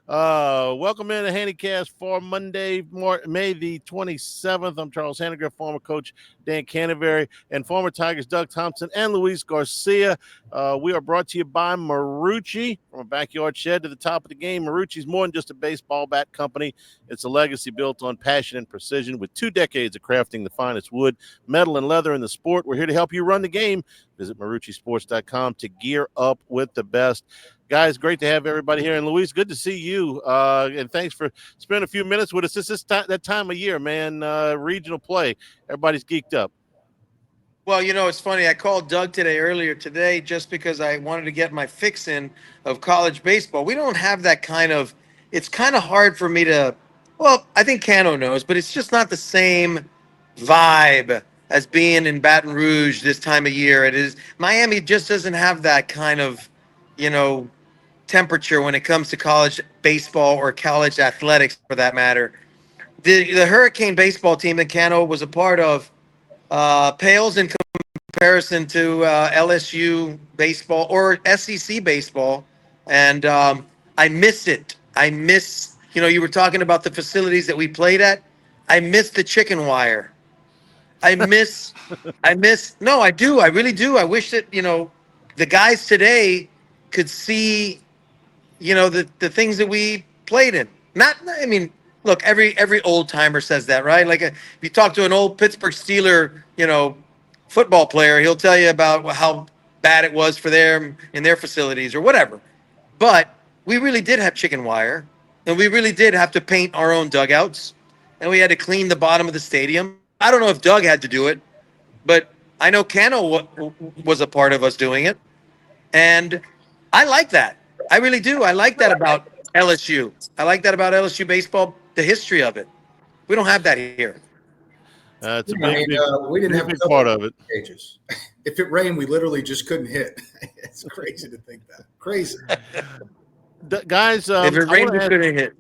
Welcome in to Handycast for Monday, May the 27th. I'm Charles Hanagriff, former coach Dan Canevari, and former Tigers Doug Thompson and Luis Garcia. We are brought to you by Marucci. From a backyard shed to the top of the game, Marucci's more than just a baseball bat company. It's a legacy built on passion and precision with 2 decades of crafting the finest wood, metal, and leather in the sport. We're here to help you run the game. Visit MarucciSports.com to gear up with the best. Guys, great to have everybody here. And Luis, good to see you. And thanks for spending a few minutes with us. This is that time of year, man. Regional play. Everybody's geeked up. Well, it's funny. I called Doug earlier today, just because I wanted to get my fix in of college baseball. We don't have that it's kind of hard for me to, well, I think Cano knows, but it's just not the same vibe as being in Baton Rouge this time of year. It is, Miami just doesn't have that you know, temperature when it comes to college baseball or college athletics, for that matter. The Hurricane baseball team that Cano was a part of pales in comparison to LSU baseball or SEC baseball, and I miss it. I miss, you were talking about the facilities that we played at. I miss the chicken wire. No, I do. I really do. I wish that, the guys today could see, the things that we played in. Look, every old timer says that, right? Like, if you talk to an old Pittsburgh Steeler, football player, he'll tell you about how bad it was for them in their facilities or whatever. But we really did have chicken wire, and we really did have to paint our own dugouts, and we had to clean the bottom of the stadium. I don't know if Doug had to do it, but I know Cano was a part of us doing it, and I like that. I really do. I like that about LSU. I like that about LSU baseball, the history of it. We don't have that here. It's a we didn't have big part of it. Cages. If it rained, we literally just couldn't hit. It's crazy to think that. Crazy. Guys, if it rained, we couldn't hit.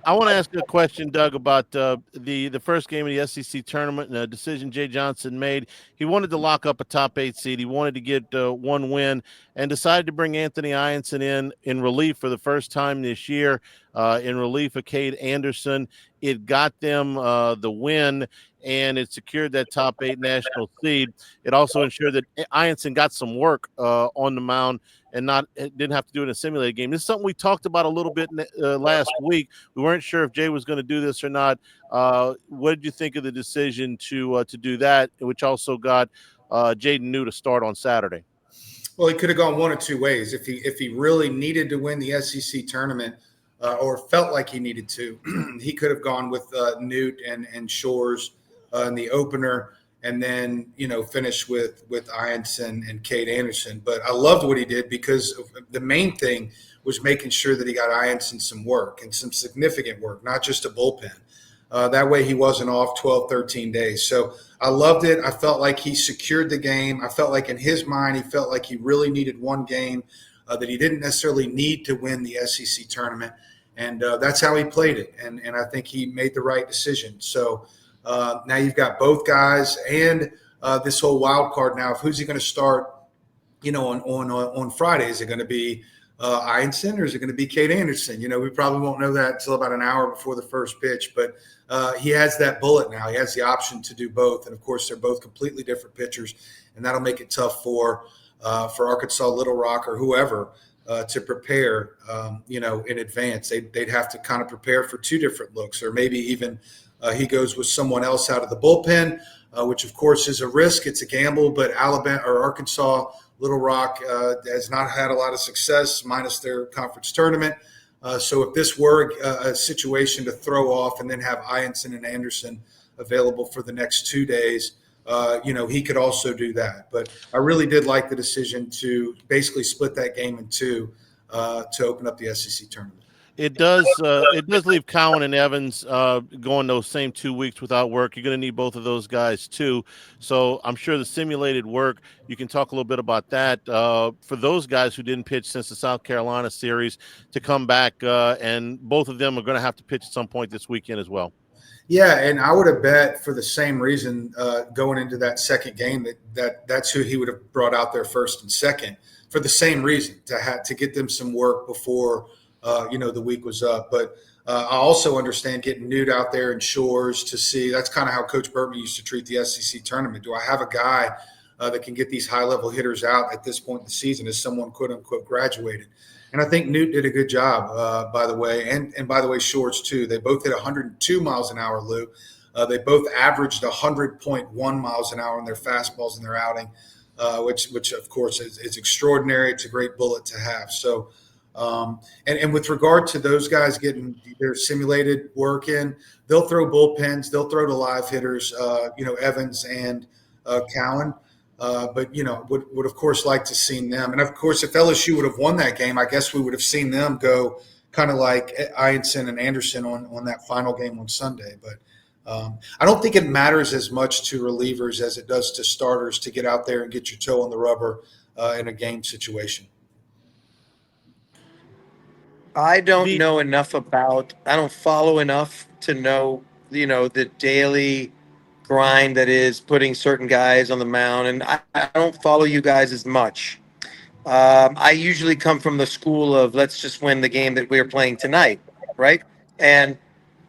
I want to ask you a question, Doug, about the first game of the SEC tournament and a decision Jay Johnson made. He wanted to lock up a top 8 seed. He wanted to get one win and decided to bring Anthony Ianson in relief for the first time this year, in relief of Cade Anderson. It got them the win, and it secured that top 8 national seed. It also ensured that Ianson got some work on the mound and didn't have to do it in a simulated game. This is something we talked about a little bit last week. We weren't sure if Jay was going to do this or not. What did you think of the decision to do that, which also got Jaden New to start on Saturday? Well, he could have gone one of two ways. If he really needed to win the SEC tournament or felt like he needed to, he could have gone with Newt and Shores in the opener, and then, finish with Ianson and Cade Anderson. But I loved what he did, because the main thing was making sure that he got Ianson some work, and some significant work, not just a bullpen. That way he wasn't off 12, 13 days. So I loved it. I felt like he secured the game. I felt like in his mind, he felt like he really needed one game, that he didn't necessarily need to win the SEC tournament. And that's how he played it. And I think he made the right decision. So now you've got both guys and this whole wild card now of who's he going to start, on Friday. Is it going to be Ianson, or is it going to be Cade Anderson? We probably won't know that until about an hour before the first pitch. But he has that bullet now. He has the option to do both. And, of course, they're both completely different pitchers, and that'll make it tough for Arkansas, Little Rock, or whoever to prepare, in advance. They'd have to kind of prepare for two different looks, or maybe even he goes with someone else out of the bullpen, which, of course, is a risk. It's a gamble. But Alabama or Arkansas, Little Rock has not had a lot of success, minus their conference tournament. So if this were a situation to throw off and then have Ianson and Anderson available for the next 2 days, he could also do that. But I really did like the decision to basically split that game in two to open up the SEC tournament. It does leave Cowan and Evans going those same 2 weeks without work. You're going to need both of those guys too. So I'm sure the simulated work, you can talk a little bit about that for those guys who didn't pitch since the South Carolina series to come back, and both of them are going to have to pitch at some point this weekend as well. Yeah, and I would have bet for the same reason going into that second game that's who he would have brought out there first and second, for the same reason, to get them some work before the week was up. But I also understand getting Newt out there in Shores to see. That's kind of how Coach Burton used to treat the SEC tournament. Do I have a guy that can get these high-level hitters out at this point in the season as someone, quote-unquote, graduated? And I think Newt did a good job, by the way. And by the way, Shores, too. They both hit 102 miles an hour, Lou. They both averaged 100.1 miles an hour in their fastballs in their outing, which of course, is extraordinary. It's a great bullet to have. So, and with regard to those guys getting their simulated work in, they'll throw bullpens, they'll throw to live hitters, Evans and Cowan. But would of course like to see them. And of course, if LSU would have won that game, I guess we would have seen them go kind of like Ianson and Anderson on that final game on Sunday. But I don't think it matters as much to relievers as it does to starters to get out there and get your toe on the rubber in a game situation. I don't know enough I don't follow enough to know, the daily grind that is putting certain guys on the mound. And I don't follow you guys as much. I usually come from the school of let's just win the game that we're playing tonight, right? And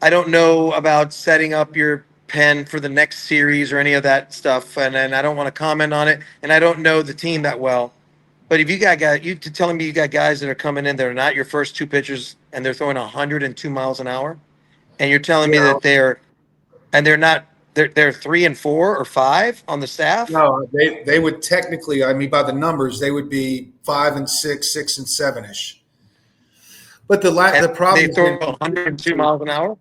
I don't know about setting up your pen for the next series or any of that stuff. And I don't want to comment on it. And I don't know the team that well. But if you got guys, you telling me you got guys that are coming in that are not your first two pitchers and they're throwing 102 miles an hour, and you're telling me that they're 3 and 4 or 5 on the staff? No, they would technically, by the numbers, they would be 5 and 6, 6 and 7-ish. But the problem they throw 102 miles an hour.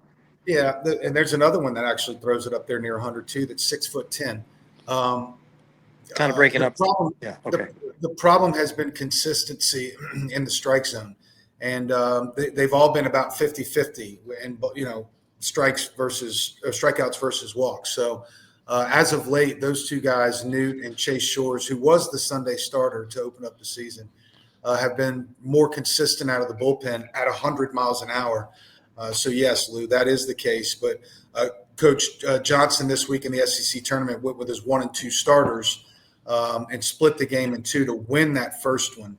Yeah, and there's another one that actually throws it up there near 102. That's 6'10". Kind of breaking up. Yeah. Okay. The problem has been consistency in the strike zone, and they've all been about 50-50, and strikeouts versus walks. So as of late, those two guys, Newt and Chase Shores, who was the Sunday starter to open up the season, have been more consistent out of the bullpen at 100 miles an hour. So yes, Lou, that is the case. But Coach Johnson this week in the SEC tournament went with his 1 and 2 starters. And split the game in 2 to win that first one.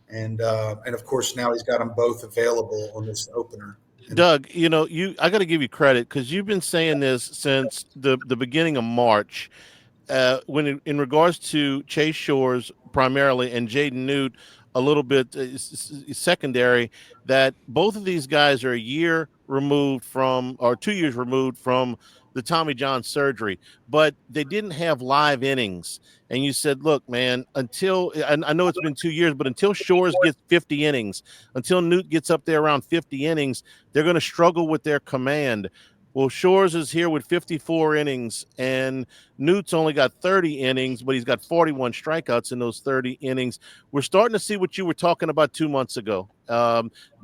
And of course, now he's got them both available on this opener. Doug, I got to give you credit because you've been saying this since the beginning of March in regards to Chase Shores primarily and Jaden Newt a little bit secondary, that both of these guys are a year removed from or 2 years removed from the Tommy John surgery, but they didn't have live innings. And you said, look, man, until I know it's been 2 years, but until Shores gets 50 innings, until Newt gets up there around 50 innings, they're going to struggle with their command. Well, Shores is here with 54 innings, and Newt's only got 30 innings, but he's got 41 strikeouts in those 30 innings. We're starting to see what you were talking about 2 months ago.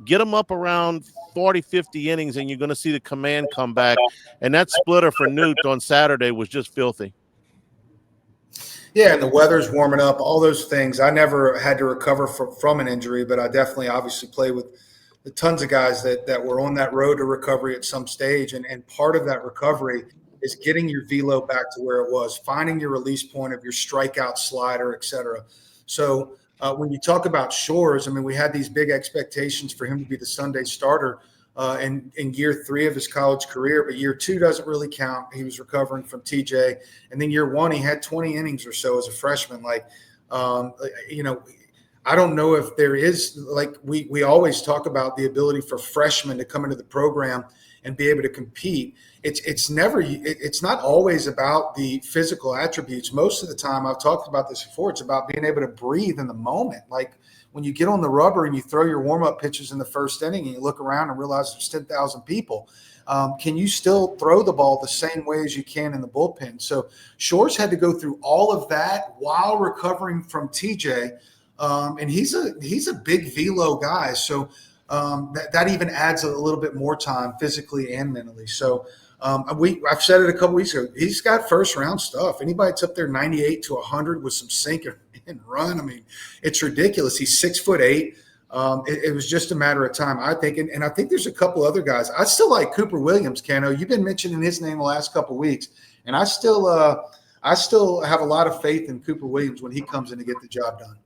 Get them up around 40, 50 innings, and you're going to see the command come back. And that splitter for Newt on Saturday was just filthy. Yeah, and the weather's warming up, all those things. I never had to recover from an injury, but I definitely obviously play with the tons of guys that were on that road to recovery at some stage. And part of that recovery is getting your velo back to where it was, finding your release point of your strikeout slider, et cetera. So when you talk about Shores, we had these big expectations for him to be the Sunday starter in year 3 of his college career, but year 2 doesn't really count. He was recovering from TJ. And then year 1, he had 20 innings or so as a freshman. I don't know if there is, we always talk about the ability for freshmen to come into the program and be able to compete. It's not always about the physical attributes. Most of the time, I've talked about this before, it's about being able to breathe in the moment. Like when you get on the rubber and you throw your warm-up pitches in the first inning and you look around and realize there's 10,000 people, can you still throw the ball the same way as you can in the bullpen? So Shores had to go through all of that while recovering from TJ. And he's a big velo guy, so that even adds a little bit more time physically and mentally. So I've said it a couple weeks ago. He's got first round stuff. Anybody that's up there 98 to 100 with some sink and run, it's ridiculous. He's 6'8". It was just a matter of time, I think. And I think there's a couple other guys. I still like Cooper Williams, Cano. You've been mentioning his name the last couple of weeks, and I still have a lot of faith in Cooper Williams when he comes in to get the job done.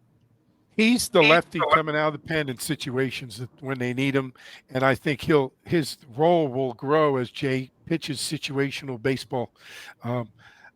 He's the lefty coming out of the pen in situations when they need him, and I think his role will grow as Jay pitches situational baseball. Um,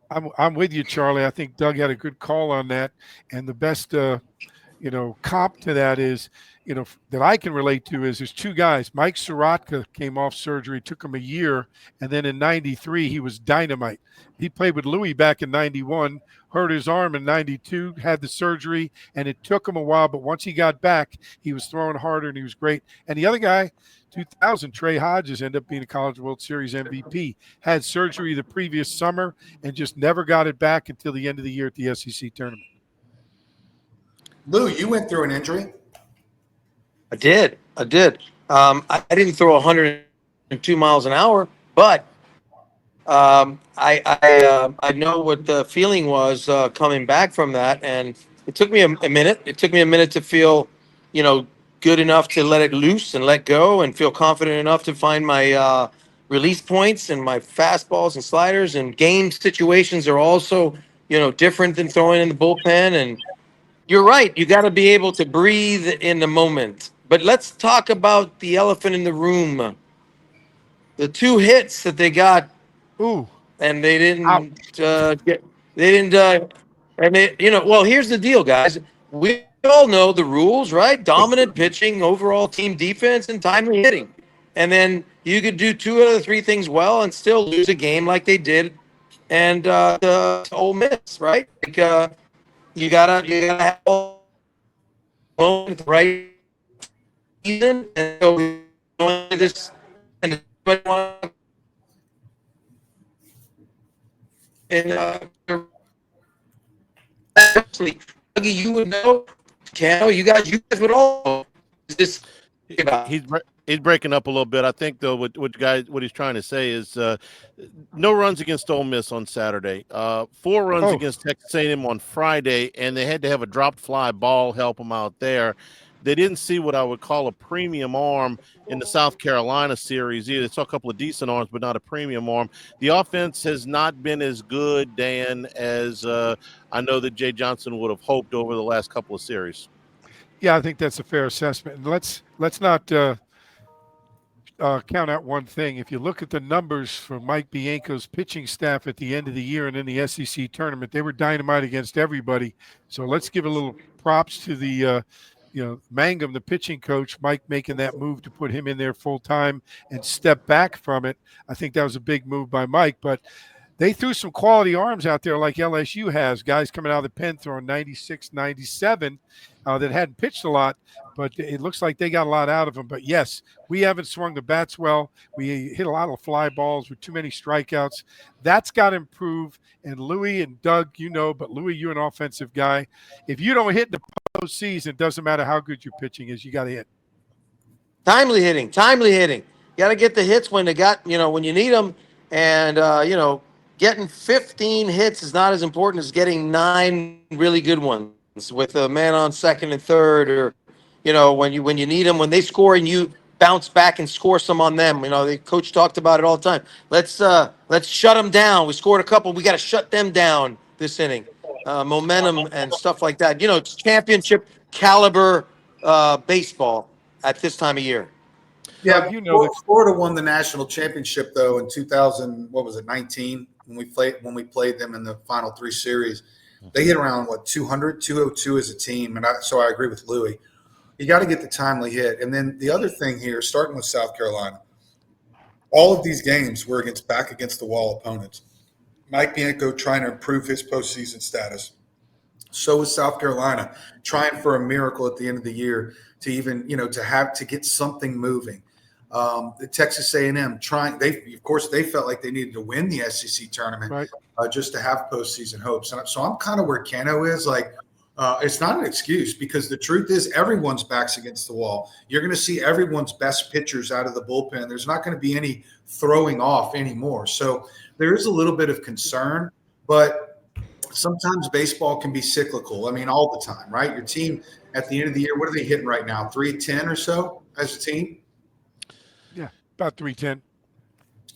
I'm with you, Charlie. I think Doug had a good call on that, and the best comp to that is, that I can relate to is there's two guys. Mike Sorotka came off surgery, took him a year, and then in '93 he was dynamite. He played with Louis back in '91, hurt his arm in '92, had the surgery, and it took him a while, but once he got back, he was throwing harder and he was great. And the other guy, 2000, Trey Hodges, ended up being a College World Series MVP, had surgery the previous summer and just never got it back until the end of the year at the SEC tournament. Lou, you went through an injury. I did. I didn't throw 102 miles an hour, but I know what the feeling was coming back from that, and it took me a minute. It took me a minute to feel, good enough to let it loose and let go, and feel confident enough to find my release points and my fastballs and sliders. And game situations are also, different than throwing in the bullpen. And you're right. You got to be able to breathe in the moment. But let's talk about the elephant in the room. The two hits that they got. Ooh. And they didn't well, here's the deal, guys. We all know the rules, right? Dominant pitching, overall team defense, and timely hitting. And then you could do two out of the three things well and still lose a game like they did and to Ole Miss, right? Like, you gotta have all the right season, and so this and actually, you would know, Cano, you guys would all know. This he's breaking up a little bit. I think though, what he's trying to say is no runs against Ole Miss on Saturday, 4 runs against Texas A&M on Friday, and they had to have a dropped fly ball help them out there. They didn't see what I would call a premium arm in the South Carolina series either. They saw a couple of decent arms, but not a premium arm. The offense has not been as good, Dan, as I know that Jay Johnson would have hoped over the last couple of series. Yeah, I think that's a fair assessment. And let's not count out one thing. If you look at the numbers for Mike Bianco's pitching staff at the end of the year and in the SEC tournament, they were dynamite against everybody. So let's give a little props to the Mangum, the pitching coach, Mike making that move to put him in there full time and step back from it. I think that was a big move by Mike, but they threw some quality arms out there like LSU has, guys coming out of the pen throwing 96, 97 that hadn't pitched a lot, but it looks like they got a lot out of them. But yes, we haven't swung the bats well. We hit a lot of fly balls with too many strikeouts. That's got to improve. And Louis and Doug, but Louis, you're an offensive guy. If you don't hit in the postseason, it doesn't matter how good your pitching is. You got to hit. Timely hitting. You got to get the hits when when you need them. And, getting 15 hits is not as important as getting 9 really good ones with a man on second and third, or, when you need them, when they score and you bounce back and score some on them. The coach talked about it all the time. Let's shut them down. We scored a couple. We got to shut them down this inning. Momentum and stuff like that. It's championship caliber baseball at this time of year. Yeah, Florida won the national championship though in 2019 when we played them in the final 3 series. They hit around 202 as a team, and so I agree with Louis. You got to get the timely hit, and then the other thing here, starting with South Carolina, all of these games were back against the wall opponents. Mike Bianco trying to improve his postseason status. So is South Carolina trying for a miracle at the end of the year to even to get something moving. The Texas A&M trying. They felt like they needed to win the SEC tournament, right, just to have postseason hopes. And so I'm kind of where Cano is. It's not an excuse, because the truth is everyone's back's against the wall. You're going to see everyone's best pitchers out of the bullpen. There's not going to be any throwing off anymore. So there is a little bit of concern, but sometimes baseball can be cyclical. I mean, all the time, right? Your team at the end of the year, what are they hitting right now? 310 or so as a team? Yeah, about 310.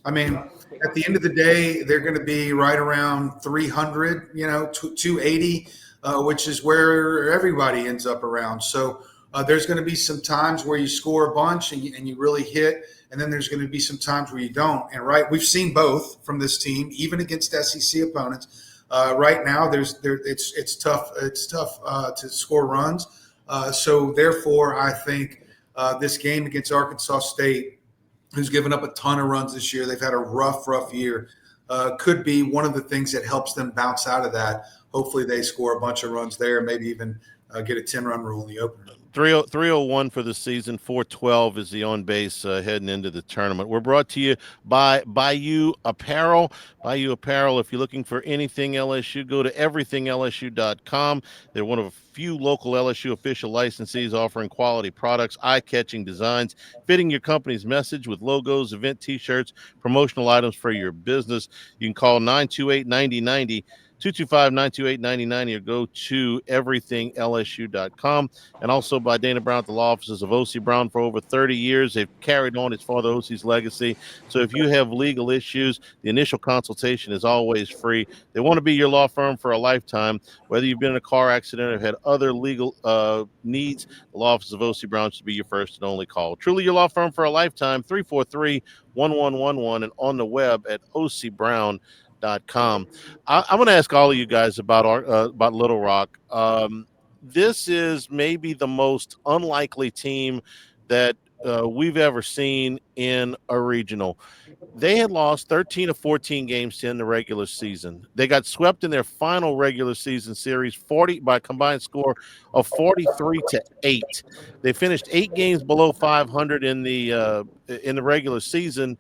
I mean, at the end of the day, they're going to be right around 300, 280, which is where everybody ends up around. So there's going to be some times where you score a bunch and you really hit, and then there's going to be some times where you don't. And we've seen both from this team, even against SEC opponents. Right now, it's tough. It's tough to score runs. So therefore, I think this game against Arkansas State, who's given up a ton of runs this year, they've had a rough year, could be one of the things that helps them bounce out of that. Hopefully they score a bunch of runs there, maybe even get a 10-run rule in the opener. 301 for the season, 412 is the on base heading into the tournament. We're brought to you by Bayou Apparel. Bayou Apparel, if you're looking for anything LSU, go to everythinglsu.com. They're one of a few local LSU official licensees offering quality products, eye-catching designs, fitting your company's message with logos, event t-shirts, promotional items for your business. You can call 928-9090. 225-928-9090 or go to everythinglsu.com. And also by Dana Brown at the law offices of O.C. Brown for over 30 years. They've carried on his father O.C.'s legacy. So if you have legal issues, the initial consultation is always free. They want to be your law firm for a lifetime. Whether you've been in a car accident or had other legal needs, the law offices of O.C. Brown should be your first and only call. Truly your law firm for a lifetime, 343-1111 and on the web at ocbrown.com. I'm going to ask all of you guys about Little Rock. This is maybe the most unlikely team that we've ever seen in a regional. They had lost 13 of 14 games in the regular season. They got swept in their final regular season series 40 by a combined score of 43-8. They finished 8 games below 500 in the regular season,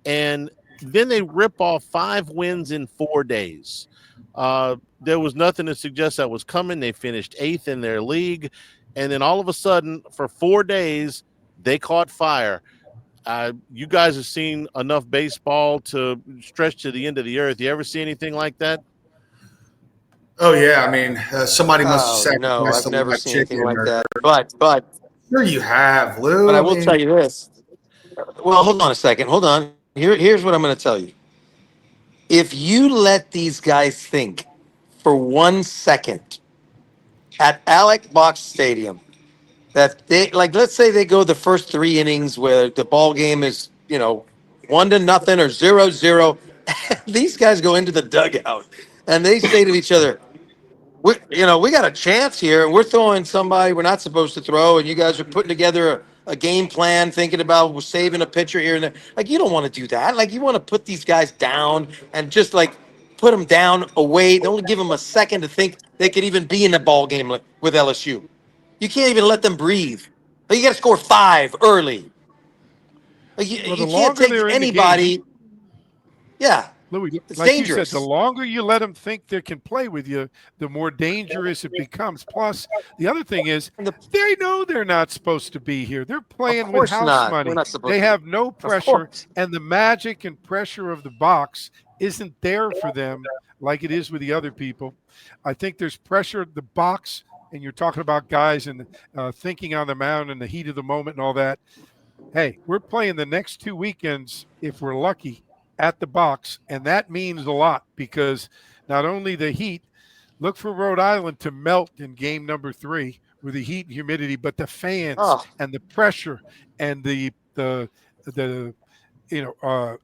and then they rip off 5 wins in 4 days. There was nothing to suggest that was coming. They finished 8th in their league. And then all of a sudden, for 4 days, they caught fire. You guys have seen enough baseball to stretch to the end of the earth. You ever see anything like that? Oh, yeah. I mean, somebody must have sacrificed No, I've some never live seen anything chicken like or, that. But sure you have, Lou. But I will tell you this. Well, hold on a second. Hold on. Here's what I'm going to tell you. If you let these guys think for 1 second at Alec Box Stadium that they, like, let's say they go the first 3 innings where the ball game is, 1-0 or 0-0. These guys go into the dugout and they say to each other, we got a chance here, and we're throwing somebody we're not supposed to throw, and you guys are putting together a game plan, thinking about saving a pitcher here and there. Like, you don't want to do that. Like, you want to put these guys down and just, like, put them down away. They only give them a second to think they could even be in a ball game with LSU. You can't even let them breathe. Like, you got to score 5 early. Like, you can't take anybody. Yeah. Louis, It's like dangerous. you said, the longer you let them think they can play with you, the more dangerous it becomes. Plus, the other thing is, they know they're not supposed to be here. They're playing with house money. They have no pressure, and the magic and pressure of the box isn't there for them like it is with the other people. I think there's pressure at the box, and you're talking about guys and thinking on the mound and the heat of the moment and all that. Hey, we're playing the next 2 weekends, if we're lucky, at the box, and that means a lot because not only the heat, look for Rhode Island to melt in game number 3 with the heat and humidity, but the fans and the pressure and the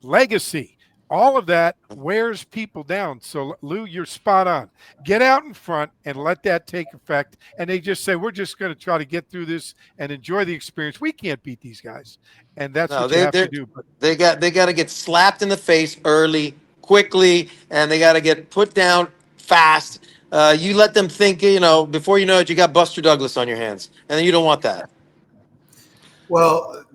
legacy, all of that wears people down. So, Lou, you're spot on. Get out in front and let that take effect. And they just say, we're just going to try to get through this and enjoy the experience. We can't beat these guys. And that's what you have to do. But They got to get slapped in the face early, quickly, and they got to get put down fast. You let them think, before you know it, you got Buster Douglas on your hands. And you don't want that. Well,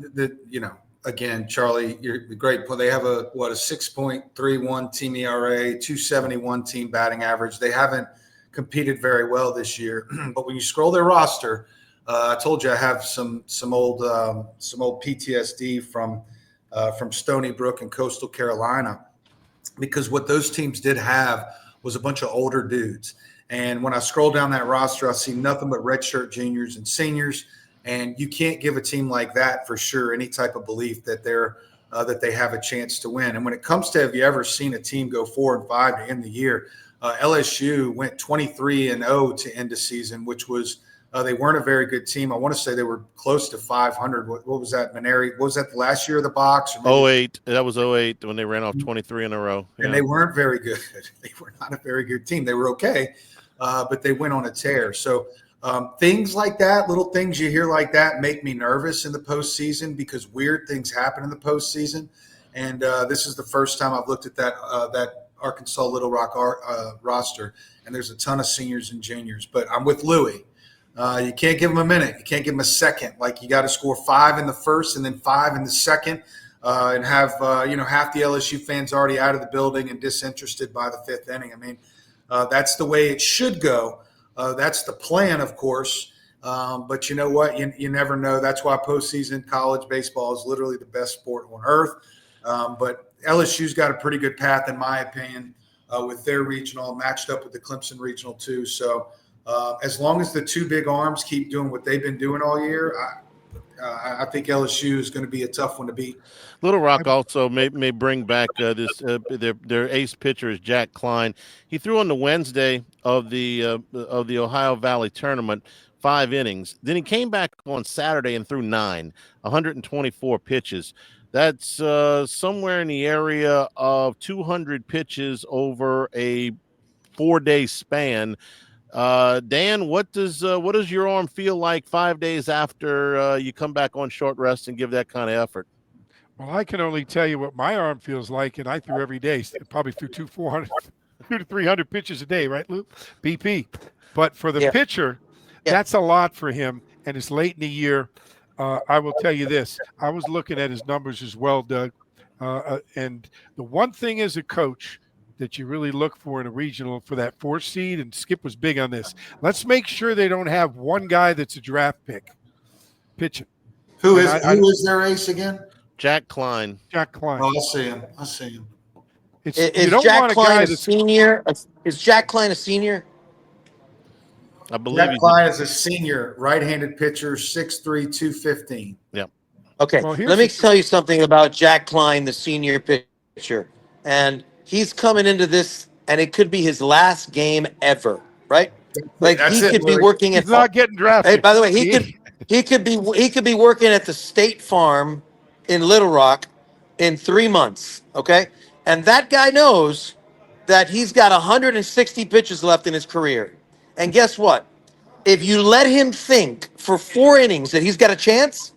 again, Charlie, you're great. They have a 6.31 team ERA, 271 team batting average. They haven't competed very well this year, but when you scroll their roster, I told you I have some old PTSD from Stony Brook and Coastal Carolina, because what those teams did have was a bunch of older dudes. And when I scroll down that roster, I see nothing but redshirt juniors and seniors. And you can't give a team like that for sure any type of belief that they're that they have a chance to win. And when it comes to, have you ever seen a team go 4-5 to end the year? LSU went 23-0 to end the season, which was they weren't a very good team. I want to say they were close to 500. What was that, Maneri? What was that the last year of the box? Or 08. That was 08 when they ran off 23 in a row. Yeah. And they weren't very good. They were not a very good team. They were okay, but they went on a tear. So things like that, little things you hear like that, make me nervous in the postseason because weird things happen in the postseason. And this is the first time I've looked at that Arkansas Little Rock roster, and there's a ton of seniors and juniors. But I'm with Louis. You can't give them a minute. You can't give them a second. Like, you got to score 5 in the first and then 5 in the second, and have half the LSU fans already out of the building and disinterested by the 5th inning. I mean, that's the way it should go. That's the plan, of course. But you know what? You never know. That's why postseason college baseball is literally the best sport on earth. But LSU's got a pretty good path, in my opinion, with their regional, matched up with the Clemson regional too. So as long as the two big arms keep doing what they've been doing all year, I think LSU is going to be a tough one to beat. Little Rock also may bring back their ace pitcher is Jack Klein. He threw on the Wednesday of the Ohio Valley tournament 5 innings. Then he came back on Saturday and threw 124 pitches. That's somewhere in the area of 200 pitches over a 4-day span. Dan, what does your arm feel like 5 days after you come back on short rest and give that kind of effort? Well, I can only tell you what my arm feels like, and I threw every day, probably threw 200 to 300 pitches a day, right, Lou? BP. But for the pitcher, that's a lot for him, and it's late in the year. I will tell you this. I was looking at his numbers as well, Doug, and the one thing as a coach that you really look for in a regional for that 4th seed, and Skip was big on this, let's make sure they don't have one guy that's a draft pick pitching. Who is their ace again? Jack Klein. Jack Klein. Oh, I see him. Is Jack Klein a senior? Is Jack Klein a senior? I believe Jack Klein is a senior, right-handed pitcher, 6'3", 215. Yeah. Okay. Well, let me tell you something about Jack Klein, the senior pitcher. And he's coming into this, and it could be his last game ever, right? Like, he could be working at. He's not getting drafted. Hey, by the way, he could be working at the State Farm in Little Rock in 3 months. Okay, and that guy knows that he's got 160 pitches left in his career. And guess what? If you let him think for 4 innings that he's got a chance,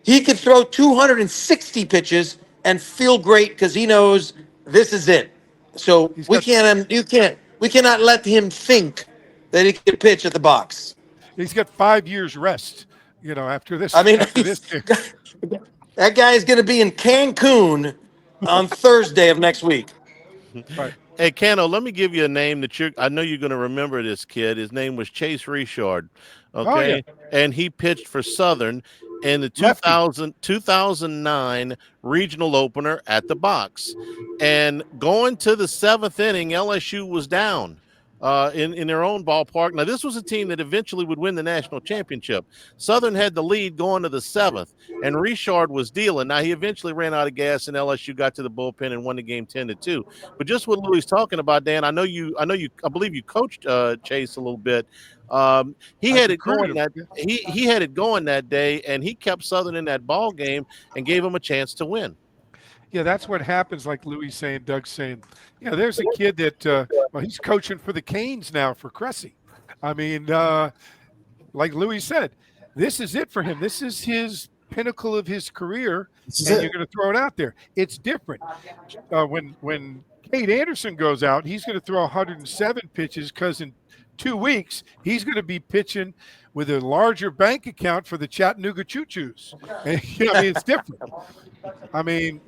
he could throw 260 pitches and feel great because he knows this is it. So we cannot let him think that he can pitch at the box. He's got 5 years rest, after this. I mean, that guy is going to be in Cancun on Thursday of next week. Right. Hey, Cano, let me give you a name that I know you're going to remember this kid. His name was Chase Richard, okay? Oh, yeah. And he pitched for Southern in the 2009 regional opener at the box. And going to the 7th inning, LSU was down in their own ballpark. Now, this was a team that eventually would win the national championship. Southern had the lead going to the 7th, and Richard was dealing. Now, he eventually ran out of gas, and LSU got to the bullpen and won the game 10-2. But just what Louis talking about, Dan, I believe you coached Chase a little bit. He had it going that day, and he kept Southern in that ball game and gave him a chance to win. Yeah, that's what happens, like Louis saying, Doug's saying. There's a kid that he's coaching for the Canes now for Cressy. I mean, like Louis said, this is it for him. This is his pinnacle of his career, and you're going to throw it out there. It's different. When Kate Anderson goes out, he's going to throw 107 pitches because in 2 weeks he's going to be pitching with a larger bank account for the Chattanooga Choo-Choos. It's different.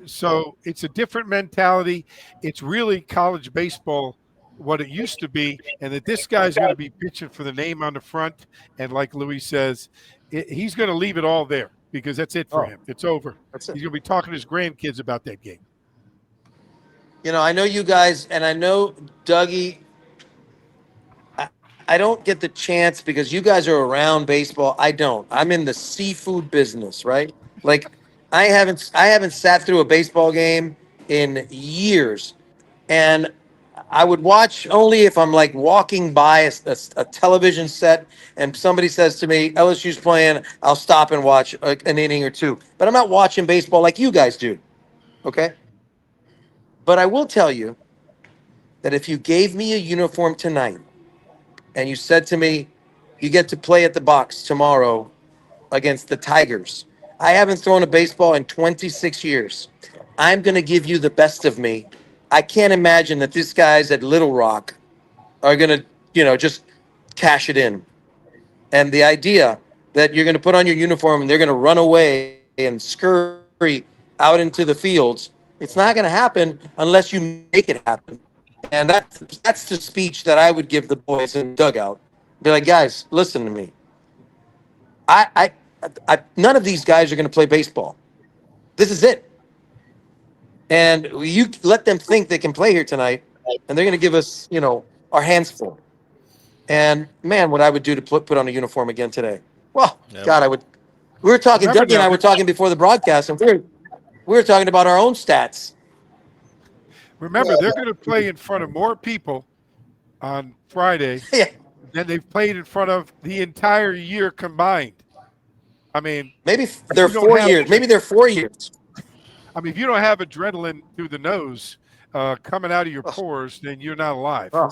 So it's a different mentality. It's really college baseball, what it used to be, and that this guy's going to be pitching for the name on the front. And like Louis says, he's going to leave it all there because that's it for him. It's over. He's going to be talking to his grandkids about that game. I know you guys, and I know Dougie. I don't get the chance because you guys are around baseball. I don't. I'm in the seafood business, right? Like, I haven't sat through a baseball game in years, and I would watch only if I'm like walking by a television set and somebody says to me, LSU's playing, I'll stop and watch an inning or two. But I'm not watching baseball like you guys do. Okay. But I will tell you that if you gave me a uniform tonight and you said to me, you get to play at the box tomorrow against the Tigers, I haven't thrown a baseball in 26 years. I'm going to give you the best of me. I can't imagine that these guys at Little Rock are going to, just cash it in. And the idea that you're going to put on your uniform and they're going to run away and scurry out into the fields, it's not going to happen unless you make it happen. And that's the speech that I would give the boys in the dugout. Be like, guys, listen to me. None of these guys are going to play baseball. This is it. And you let them think they can play here tonight, and they're going to give us, our hands full. And man, what I would do to put on a uniform again today. Well, Yep. God, I would. We were talking. Remember Dougie and I now- were talking before the broadcast, and we were talking about our own stats. Remember, they're going to play in front of more people on Friday Yeah. than they've played in front of the entire year combined. I mean, Maybe they're you don't 4 have- years. Maybe they're 4 years. if you don't have adrenaline through the nose coming out of your pores, then you're not alive. Oh,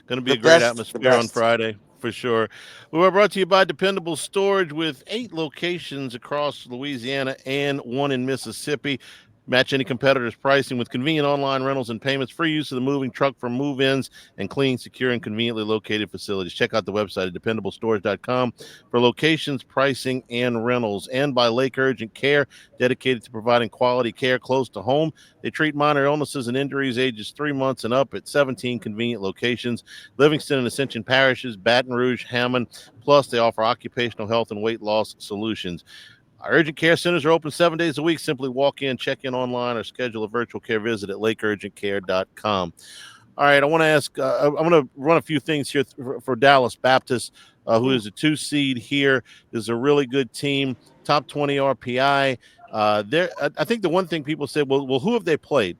Going to be The a great best, atmosphere the on best. Friday for sure. We were brought to you by Dependable Storage with 8 locations across Louisiana and 1 in Mississippi. Match any competitor's pricing with convenient online rentals and payments, free use of the moving truck for move-ins, and clean, secure, and conveniently located facilities. Check out the website at dependablestorage.com for locations, pricing, and rentals. And by Lake Urgent Care, dedicated to providing quality care close to home. They treat minor illnesses and injuries ages 3 months and up at 17 convenient locations. Livingston and Ascension parishes, Baton Rouge, Hammond. Plus, they offer occupational health and weight loss solutions. Our urgent care centers are open 7 days a week. Simply walk in, check in online, or schedule a virtual care visit at lakeurgentcare.com. All right, I want to ask, I'm going to run a few things here for Dallas Baptist, who is a 2 seed here. This is a really good team, top 20 RPI. I think the one thing people say, well, who have they played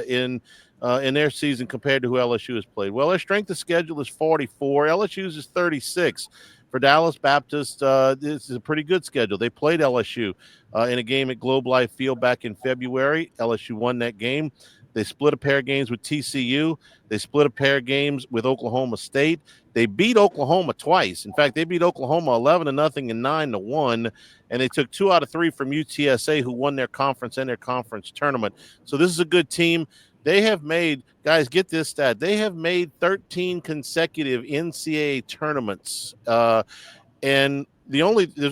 in their season compared to who LSU has played? Well, their strength of schedule is 44. LSU's is 36. For Dallas Baptist, this is a pretty good schedule. They played LSU in a game at Globe Life Field back in February. LSU won that game. They split a pair of games with TCU. They split a pair of games with Oklahoma State. They beat Oklahoma twice. In fact, they beat Oklahoma 11-0 and 9-1, and they took 2 out of 3 from UTSA, who won their conference and their conference tournament. So this is a good team. They have made, guys, get this stat, they have made 13 consecutive NCAA tournaments. And there's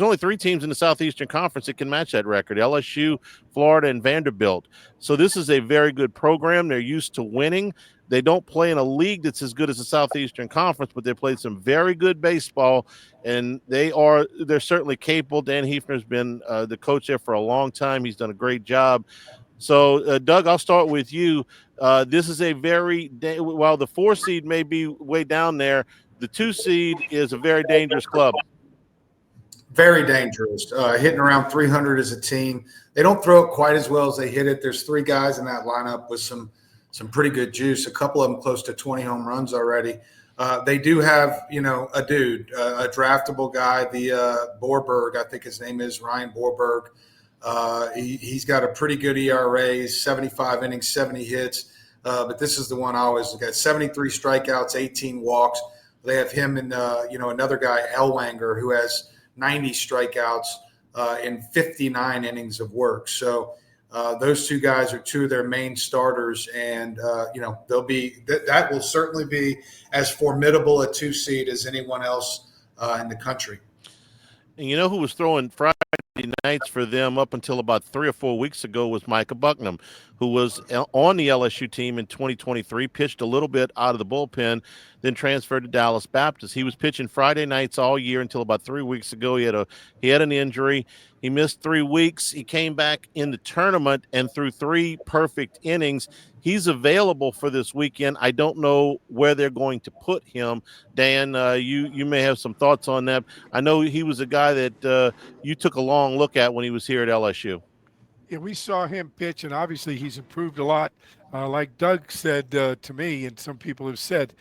only 3 teams in the Southeastern Conference that can match that record: LSU, Florida, and Vanderbilt. So this is a very good program. They're used to winning. They don't play in a league that's as good as the Southeastern Conference, but they played some very good baseball, and they're certainly capable. Dan Hefner's been the coach there for a long time. He's done a great job. So, Doug, I'll start with you. This is while the 4 seed may be way down there, the 2 seed is a very dangerous club. Very dangerous. Hitting around 300 as a team. They don't throw it quite as well as they hit it. There's 3 guys in that lineup with some pretty good juice. A couple of them close to 20 home runs already. They do have, a dude, a draftable guy, the Borberg, I think his name is Ryan Borberg. He's got a pretty good ERA, 75 innings, 70 hits. But this is the one I always got: 73 strikeouts, 18 walks. They have him and, another guy, Elwanger, who has 90 strikeouts in 59 innings of work. So those 2 guys are 2 of their main starters. And, they'll be that will certainly be as formidable a 2 seed as anyone else in the country. And you know who was throwing Friday nights for them up until about 3 or 4 weeks ago was Micah Bucknam, who was on the LSU team in 2023, pitched a little bit out of the bullpen, then transferred to Dallas Baptist. He was pitching Friday nights all year until about 3 weeks ago. He had an injury. He missed 3 weeks. He came back in the tournament and threw 3 perfect innings. He's available for this weekend. I don't know where they're going to put him. Dan, you may have some thoughts on that. I know he was a guy that you took a long long look at when he was here at LSU. Yeah, we saw him pitch, and obviously he's improved a lot. Like Doug said to me, and some people have said,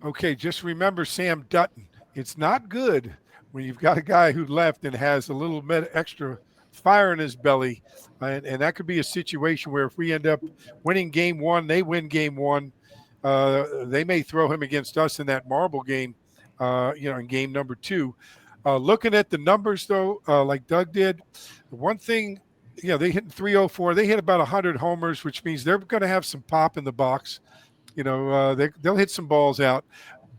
okay, just remember Sam Dutton. It's not good when you've got a guy who left and has a little bit extra fire in his belly. And that could be a situation where if we end up winning game one, they win game one, they may throw him against us in that marble game, in game number two. Looking at the numbers, though, like Doug did, one thing, they hit 304. They hit about 100 homers, which means they're going to have some pop in the box. They'll hit some balls out,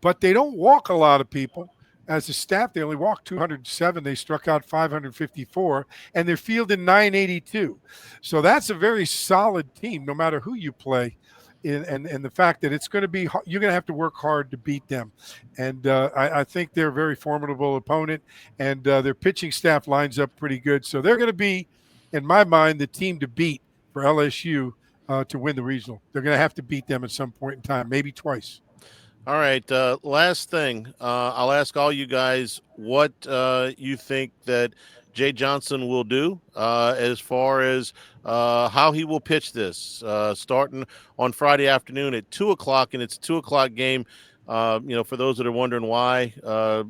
but they don't walk a lot of people. As a staff, they only walked 207. They struck out 554, and they're fielding 982. So that's a very solid team, no matter who you play. And the fact that it's going to be, you're going to have to work hard to beat them. And I think they're a very formidable opponent, and their pitching staff lines up pretty good. So they're going to be, in my mind, the team to beat for LSU to win the regional. They're going to have to beat them at some point in time, maybe twice. All right. Last thing, I'll ask all you guys what you think that Jay Johnson will do as far as how he will pitch this, starting on Friday afternoon at 2:00, and it's a 2:00 game. For those that are wondering why, the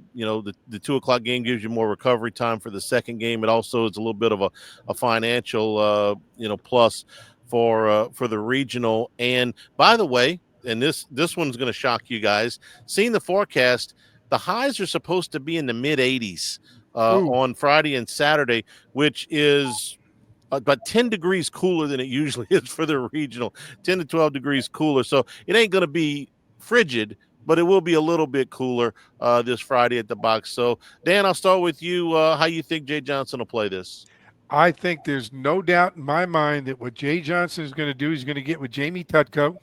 2:00 game gives you more recovery time for the second game. It also is a little bit of a financial, plus for the regional. And by the way, and this one's going to shock you guys, seeing the forecast, the highs are supposed to be in the mid 80s on Friday and Saturday, which is about 10 degrees cooler than it usually is for the regional, 10 to 12 degrees cooler. So it ain't going to be frigid, but it will be a little bit cooler this Friday at the box. So, Dan, I'll start with you. How you think Jay Johnson will play this? I think there's no doubt in my mind that what Jay Johnson is going to do, he's going to get with Jamie Tutko.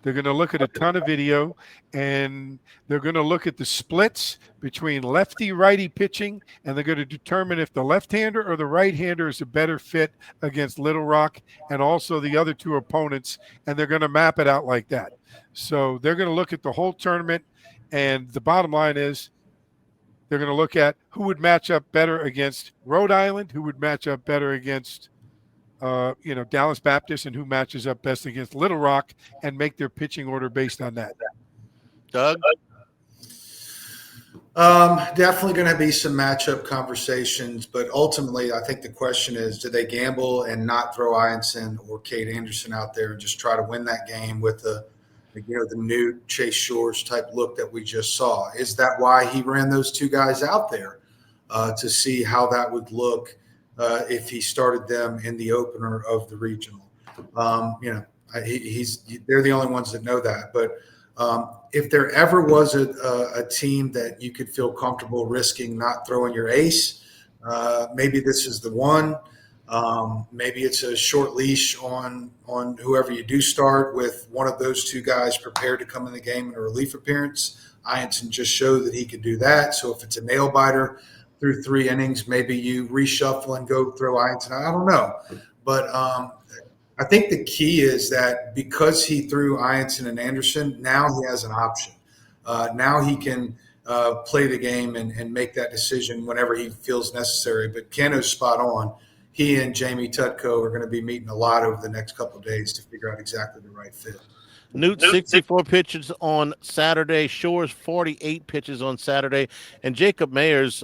They're going to look at a ton of video, and they're going to look at the splits between lefty-righty pitching, and they're going to determine if the left-hander or the right-hander is a better fit against Little Rock and also the other two opponents, and they're going to map it out like that. So they're going to look at the whole tournament, and the bottom line is they're going to look at who would match up better against Rhode Island, who would match up better against Dallas Baptist, and who matches up best against Little Rock, and make their pitching order based on that. Doug? Definitely going to be some matchup conversations, but ultimately I think the question is, do they gamble and not throw Ianson or Cade Anderson out there and just try to win that game with the new Chase Shores type look that we just saw? Is that why he ran those two guys out there to see how that would look if he started them in the opener of the regional? They're the only ones that know that. But if there ever was a team that you could feel comfortable risking not throwing your ace, maybe this is the one. Maybe it's a short leash on whoever you do start, with one of those two guys prepared to come in the game in a relief appearance. Ianson just showed that he could do that. So if it's a nail biter through 3 innings, maybe you reshuffle and go throw Ianson. I don't know. But I think the key is that because he threw Ianson and Anderson, now he has an option. Now he can play the game and make that decision whenever he feels necessary. But Keno's spot on. He and Jamie Tutko are going to be meeting a lot over the next couple of days to figure out exactly the right fit. Newt, 64 pitches on Saturday. Shores, 48 pitches on Saturday. And Jacob Mayers,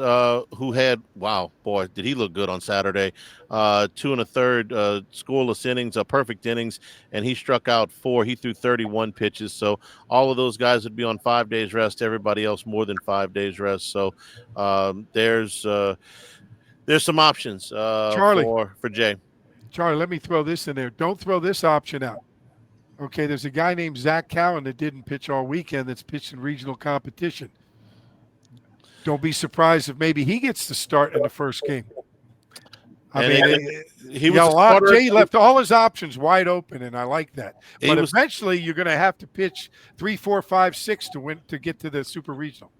who had, wow, boy, did he look good on Saturday. 2 1/3 scoreless innings, perfect innings, and he struck out 4. He threw 31 pitches. So all of those guys would be on 5 days rest. Everybody else more than 5 days rest. So there's some options for Jay. Charlie, let me throw this in there. Don't throw this option out. Okay, there's a guy named Zach Cowan that didn't pitch all weekend that's pitched in regional competition. Don't be surprised if maybe he gets the start in the first game. Jay left all his options wide open, and I like that. But eventually, you're going to have to pitch 3, 4, 5, 6 to win to get to the super regional.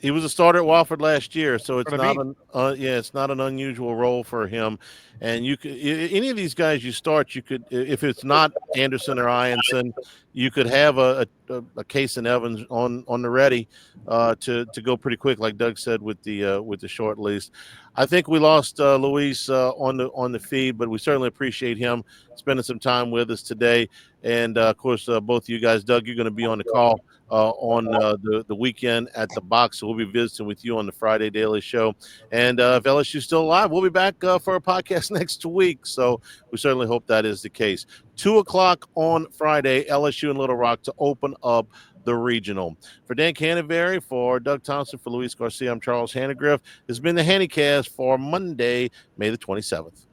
He was a starter at Wofford last year, so it's it's not an unusual role for him. And you could, any of these guys you start, you could, if it's not Anderson or Ianson, you could have a a case in Evans on the ready to go pretty quick, like Doug said with the short lease. I think we lost Luis on the feed, but we certainly appreciate him spending some time with us today. And of course, both of you guys, Doug, you're going to be on the call on the weekend at the box. So we'll be visiting with you on the Friday Daily Show. And if LSU's still alive, we'll be back for a podcast next week. So we certainly hope that is the case. 2:00 on Friday, LSU and Little Rock to open up the regional. For Dan Canevari, for Doug Thompson, for Luis Garcia, I'm Charles Hanagriff. This has been the Handycast for Monday, May the 27th.